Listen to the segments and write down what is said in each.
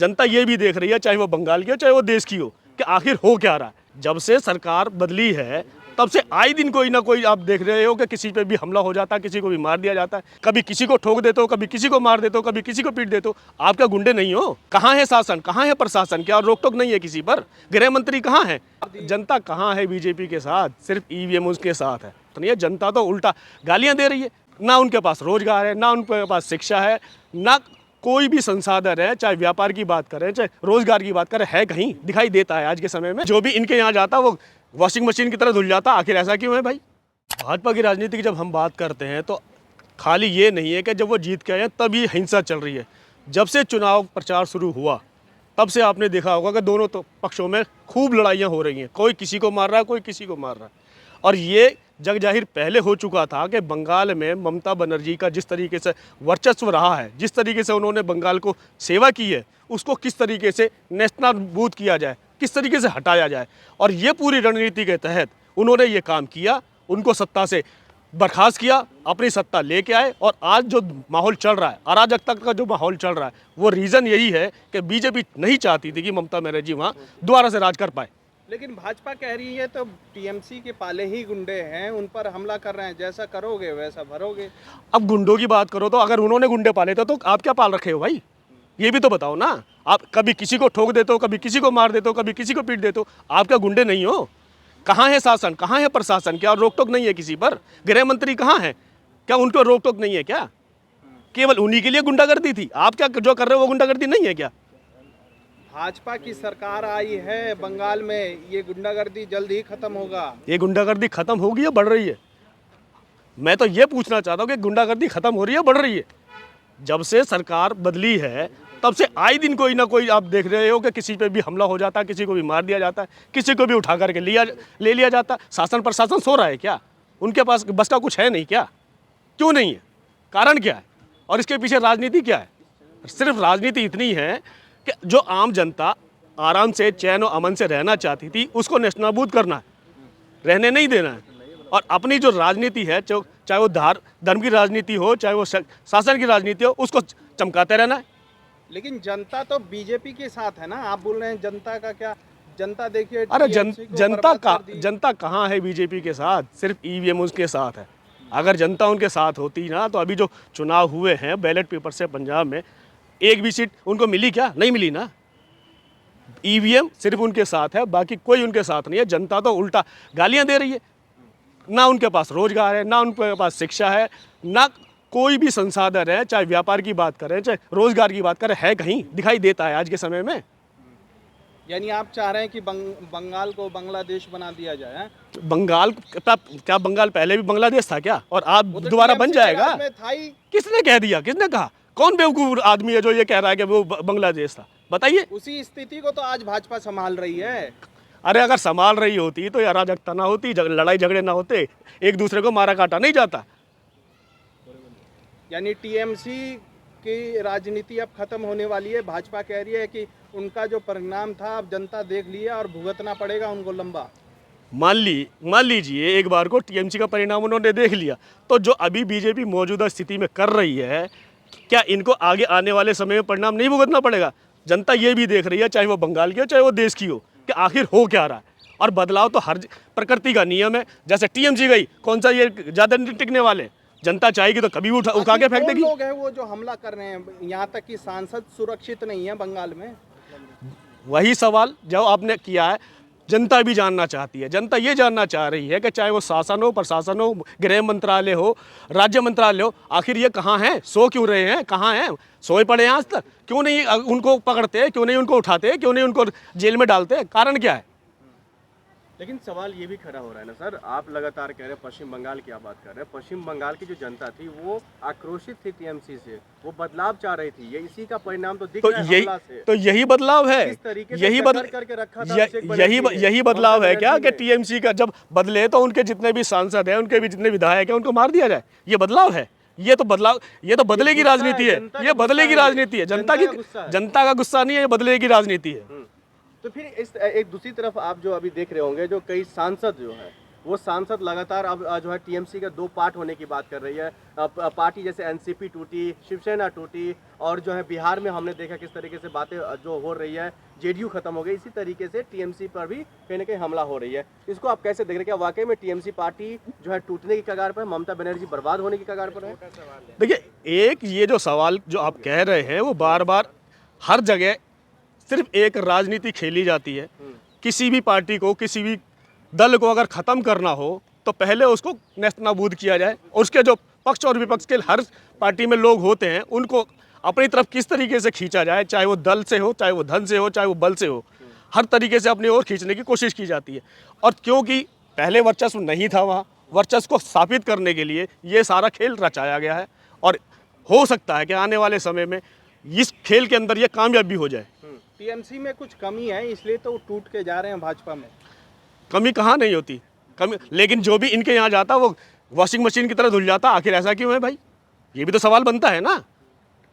जनता ये भी देख रही है, चाहे वो बंगाल की हो चाहे वो देश की हो, कि आखिर हो क्या रहा है। जब से सरकार बदली है तब से आए दिन कोई ना कोई आप देख रहे हो कि किसी पे भी हमला हो जाता है, किसी को भी मार दिया जाता है। कभी किसी को ठोक देते हो, कभी किसी को मार देते हो, कभी किसी को पीट देते हो। आप क्या गुंडे नहीं हो? कहाँ है शासन, कहाँ है प्रशासन? क्या रोक टोक नहीं है किसी पर? गृह मंत्री कहाँ है? जनता कहाँ है बीजेपी के साथ? सिर्फ ईवीएम उसके साथ है। तो नहीं, जनता तो उल्टा गालियां दे रही है। ना उनके पास रोजगार है, ना उनके पास शिक्षा है, ना कोई भी संसाधन है। चाहे व्यापार की बात करें, चाहे रोजगार की बात करें, है कहीं? दिखाई देता है आज के समय में? जो भी इनके यहाँ जाता वो वॉशिंग मशीन की तरह धुल जाता। आखिर ऐसा क्यों है भाई? भाजपा की राजनीति की जब हम बात करते हैं तो खाली ये नहीं है कि जब वो जीत के आए हैं तब ये हिंसा चल रही है। जब से चुनाव प्रचार शुरू हुआ तब से आपने देखा होगा कि दोनों तो पक्षों में खूब लड़ाइयाँ हो रही हैं। कोई किसी को मार रहा है, कोई किसी को मार रहा है। और ये जग जाहिर पहले हो चुका था कि बंगाल में ममता बनर्जी का जिस तरीके से वर्चस्व रहा है, जिस तरीके से उन्होंने बंगाल को सेवा की है, उसको किस तरीके से नेस्तनाबूद किया जाए, किस तरीके से हटाया जाए। और ये पूरी रणनीति के तहत उन्होंने ये काम किया, उनको सत्ता से बर्खास्त किया, अपनी सत्ता लेके आए। और आज जो माहौल चल रहा है, अराजकता का जो माहौल चल रहा है, वो रीज़न यही है कि बीजेपी नहीं चाहती थी कि ममता बनर्जी वहाँ दोबारा से राज कर पाए। लेकिन भाजपा कह रही है तो टीएमसी के पाले ही गुंडे हैं, उन पर हमला कर रहे हैं, जैसा करोगे वैसा भरोगे। अब गुंडों की बात करो तो अगर उन्होंने गुंडे पाले थे तो आप क्या पाल रखे हो भाई? ये भी तो बताओ ना। आप कभी किसी को ठोक देते हो, कभी किसी को मार देते हो, कभी किसी को पीट देते हो। आप क्या गुंडे नहीं हो? कहाँ है शासन, कहाँ है प्रशासन? क्या रोक टोक नहीं है किसी पर? गृह मंत्री कहाँ है? क्या उनको रोक टोक नहीं है क्या? केवल उन्हीं के लिए गुंडागर्दी थी? आप क्या जो कर रहे हो वो गुंडागर्दी नहीं है क्या? भाजपा की सरकार आई है बंगाल में, ये गुंडागर्दी जल्द ही खत्म होगा। ये गुंडागर्दी खत्म होगी या बढ़ रही है? मैं तो ये पूछना चाहता हूँ कि गुंडागर्दी खत्म हो रही है, बढ़ रही है? जब से सरकार बदली है तब से आए दिन कोई ना कोई आप देख रहे हो कि किसी पे भी हमला हो जाता है, किसी को भी मार दिया जाता है, किसी को भी उठा करके ले लिया जाता है। शासन प्रशासन सो रहा है क्या? उनके पास बस का कुछ है नहीं क्या? क्यों नहीं है? कारण क्या है? और इसके पीछे राजनीति क्या है? सिर्फ राजनीति इतनी है कि जो आम जनता आराम से चैन और अमन से रहना चाहती थी उसको नेस्तनाबूद करना है, रहने नहीं देना है। और अपनी जो राजनीति है, चाहे वो धर्म की राजनीति हो, चाहे वो शासन की राजनीति हो, उसको चमकाते रहना है। लेकिन जनता तो बीजेपी के साथ है ना, आप बोल रहे हैं जनता का क्या? जनता देखिए, अरे TMC को जनता बर्बाद का कर दी। जनता कहाँ है बीजेपी के साथ? सिर्फ ईवीएम उसके साथ है। अगर जनता उनके साथ होती ना तो अभी जो चुनाव हुए हैं बैलेट पेपर से पंजाब में, एक भी सीट उनको मिली क्या? नहीं मिली ना। ईवीएम सिर्फ उनके साथ है, बाकी कोई उनके साथ नहीं है। जनता तो उल्टा गालियां दे रही है। ना उनके पास रोजगार है, ना उनके पास शिक्षा है, ना कोई भी संसाधन है। चाहे व्यापार की बात करें, चाहे रोजगार की बात करें, है कहीं? दिखाई देता है आज के समय में? यानी आप चाह रहे हैं कि बंगाल को बांग्लादेश बना दिया जाए? हैं? बंगाल क्या बंगाल पहले भी बांग्लादेश था क्या? और आप वो तो दोबारा बन TMC के जाएगा? राज में था ही। किसने कह दिया? किसने कहा? कौन बेवकूफ आदमी है जो ये कह रहा है कि वो बांग्लादेश था? बताइए। उसी स्थिति को तो आज भाजपा संभाल रही है। अरे अगर संभाल रही होती तो अराजकता ना होती, लड़ाई झगड़े ना होते, एक दूसरे को मारा काटा नहीं जाता। यानी टीएमसी की राजनीति अब खत्म होने वाली है। भाजपा कह रही है कि उनका जो परिणाम था अब जनता देख लिया और भुगतना पड़ेगा उनको लंबा। मान लीजिए एक बार को टीएमसी का परिणाम उन्होंने देख लिया, तो जो अभी बीजेपी मौजूदा स्थिति में कर रही है, क्या इनको आगे आने वाले समय में परिणाम नहीं भुगतना पड़ेगा? जनता ये भी देख रही है, चाहे वो बंगाल की हो चाहे वो देश की हो, कि आखिर हो क्या रहा है। और बदलाव तो हर प्रकृति का नियम है। जैसे टीएमसी गई, कौन सा ये ज़्यादा नहीं टिकने वाले? जनता चाहेगी तो कभी भी उठा के फेंक देगी। लोग हैं वो जो हमला कर रहे हैं, यहाँ तक कि सांसद सुरक्षित नहीं है बंगाल में। वही सवाल जो आपने किया है, जनता भी जानना चाहती है। जनता ये जानना चाह रही है कि चाहे वो शासन हो, प्रशासन हो, गृह मंत्रालय हो, राज्य मंत्रालय हो, आखिर ये कहाँ हैं? सो क्यों रहे हैं? कहाँ हैं? सोए पड़े हैं आज तक? क्यों नहीं उनको पकड़ते? क्यों नहीं उनको उठाते? क्यों नहीं उनको जेल में डालते? कारण क्या है? लेकिन सवाल ये भी खड़ा हो रहा है ना सर, आप लगातार कह रहे हैं पश्चिम बंगाल की आप बात कर रहे हैं। पश्चिम बंगाल की जो जनता थी वो आक्रोशित थी टीएमसी से, वो बदलाव चाह रही थी। ये इसी का परिणाम तो दिख रहा है हमला से। तो यही बदलाव है। किस तरीके से यही करके रखा था यही बदलाव है क्या कि टीएमसी का जब बदले तो उनके जितने भी सांसद हैं, उनके भी जितने विधायक हैं, उनको मार दिया जाए? ये बदलाव है? ये तो बदलाव, ये तो बदले की राजनीति है। ये बदले की राजनीति है। जनता का गुस्सा नहीं है, ये बदले की राजनीति है। तो फिर इस एक दूसरी तरफ आप जो अभी देख रहे होंगे, जो कई सांसद जो है वो सांसद लगातार अब जो है टीएमसी के दो पार्ट होने की बात कर रही है। पार्टी जैसे एनसीपी टूटी, शिवसेना टूटी, और जो है बिहार में हमने देखा किस तरीके से बातें जो हो रही है, जेडीयू खत्म हो गई, इसी तरीके से टीएमसी पर भी कहीं ना कहीं हमला हो रही है। इसको आप कैसे देख रहे हैं? क्या वाकई में टीएमसी पार्टी जो है टूटने की कगार पर है, ममता बनर्जी बर्बाद होने की कगार पर है? देखिए, एक ये जो सवाल जो आप कह रहे हैं वो बार बार हर जगह सिर्फ एक राजनीति खेली जाती है। किसी भी पार्टी को, किसी भी दल को अगर ख़त्म करना हो तो पहले उसको नेस्तनाबूद किया जाए, और उसके जो पक्ष और विपक्ष के हर पार्टी में लोग होते हैं उनको अपनी तरफ किस तरीके से खींचा जाए, चाहे वो दल से हो, चाहे वो धन से हो, चाहे वो बल से हो, हर तरीके से अपनी ओर खींचने की कोशिश की जाती है। और क्योंकि पहले वर्चस्व नहीं था वहाँ, वर्चस्व को स्थापित करने के लिए ये सारा खेल रचाया गया है, और हो सकता है कि आने वाले समय में इस खेल के अंदर ये कामयाब भी हो जाए। टीएमसी में कुछ कमी है, इसलिए तो टूट के जा रहे हैं भाजपा में। कमी कहाँ नहीं होती, कमी, लेकिन जो भी इनके यहाँ जाता वो वॉशिंग मशीन की तरह धुल जाता। आखिर ऐसा क्यों है भाई? ये भी तो सवाल बनता है ना।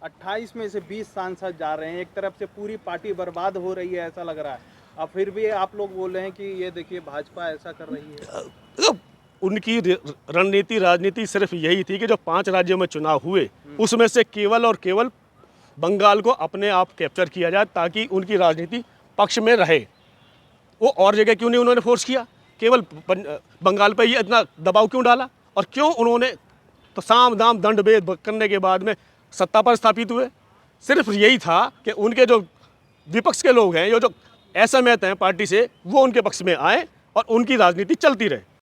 28 में से 20 सांसद जा रहे हैं, एक तरफ से पूरी पार्टी बर्बाद हो रही है ऐसा लग रहा है, अब फिर भी आप लोग बोल रहे हैं कि ये देखिए भाजपा ऐसा कर रही है। तो उनकी रणनीति, राजनीति सिर्फ यही थी कि जो 5 राज्यों में चुनाव हुए उसमें से केवल और केवल बंगाल को अपने आप कैप्चर किया जाए ताकि उनकी राजनीति पक्ष में रहे। वो और जगह क्यों नहीं उन्होंने फोर्स किया? केवल बंगाल पर ये इतना दबाव क्यों डाला? और क्यों उन्होंने तो साम दाम दंड भेद करने के बाद में सत्ता पर स्थापित हुए? सिर्फ यही था कि उनके जो विपक्ष के लोग हैं, जो असहमत हैं पार्टी से, वो उनके पक्ष में आए और उनकी राजनीति चलती रहे।